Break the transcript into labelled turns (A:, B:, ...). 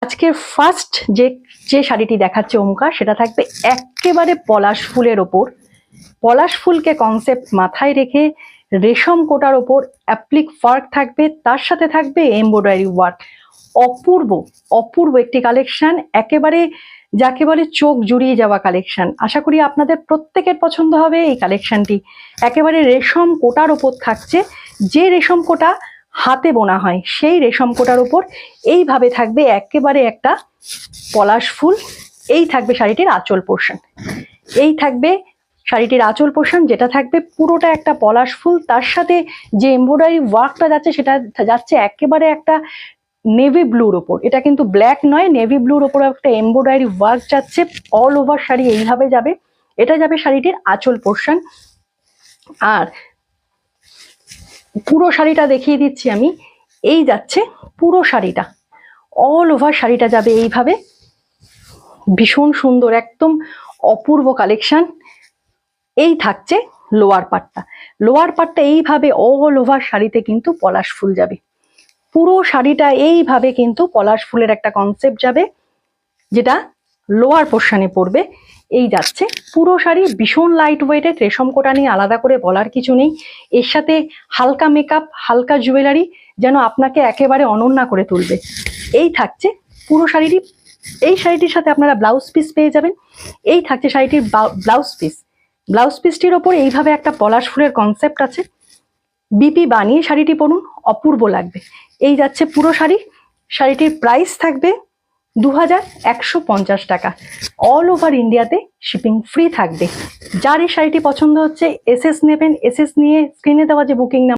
A: আজকের ফার্স্ট যে শাড়িটি দেখাচ্ছে ওমকার, সেটা থাকবে একেবারে পলাশ ফুলের ওপর। পলাশ ফুলকে কনসেপ্ট মাথায় রেখে রেশম কোটার ওপর অ্যাপ্লিক ওয়ার্ক থাকবে, তার সাথে থাকবে এমব্রয়ডারি ওয়ার্ক। অপূর্ব অপূর্ব একটি কালেকশন, একেবারে যাকে বলে চোখ জুড়িয়ে যাওয়া কালেকশন। আশা করি আপনাদের প্রত্যেকের পছন্দ হবে এই কালেকশনটি। একেবারে রেশম কোটার ওপর থাকছে, যে রেশম কোটা হাতে বোনা হয় সেই রেশম কোটার ওপর এইভাবে থাকবে একেবারে একটা পলাশ ফুল। এই থাকবে শাড়িটির আঁচল পোর্শন। এই থাকবে শাড়িটির আঁচল পোর্শন, যেটা থাকবে পুরোটা একটা পলাশ ফুল। তার সাথে যে এমব্রয়ডারি ওয়ার্কটা যাচ্ছে সেটা যাচ্ছে একেবারে একটা নেভি ব্লুর ওপর। এটা কিন্তু ব্ল্যাক নয়, নেভি ব্লুর ওপর একটা এমব্রয়ডারি ওয়ার্ক যাচ্ছে। অল ওভার শাড়ি এইভাবে যাবে। এটা যাবে শাড়িটির আঁচল পোর্শন। আর পুরো শাড়িটা দেখিয়ে দিচ্ছি আমি। এই যাচ্ছে পুরো শাড়িটা, অল ওভার শাড়িটা যাবে এইভাবে। ভীষণ সুন্দর, একদম অপূর্ব কালেকশন। এই থাকছে লোয়ার পার্টটা। লোয়ার পার্টটা এইভাবে অল ওভার শাড়িতে কিন্তু পলাশ ফুল যাবে। পুরো শাড়িটা এইভাবে কিন্তু পলাশ ফুলের একটা কনসেপ্ট যাবে, যেটা লোয়ার পোর্শনে পড়বে। এই যাচ্ছে পুরো শাড়ি। ভীষণ লাইট ওয়েটেড, রেশম কোটা নিয়ে আলাদা করে বলার কিছু নেই। এর সাথে হালকা মেকআপ, হালকা জুয়েলারি যেন আপনাকে একেবারে অনন্যা করে তুলবে। এই থাকছে পুরো শাড়িটি। এই শাড়িটির সাথে আপনারা ব্লাউজ পিস পেয়ে যাবেন। এই থাকছে শাড়িটির ব্লাউজ পিস। ব্লাউজ পিসটির ওপর এইভাবে একটা পলাশ ফুলের কনসেপ্ট আছে। বিপি বানিয়ে শাড়িটি পরুন, অপূর্ব লাগবে। এই যাচ্ছে পুরো শাড়ি। শাড়িটির প্রাইস থাকবে 2150 টাকা। অল ওভার ইন্ডিয়াতে শিপিং ফ্রি থাকবে। যার এই শাড়িটি পছন্দ হচ্ছে এসএস নেবেন। এসএস নিয়ে স্ক্রিনে দেওয়া যে বুকিং নাম্বার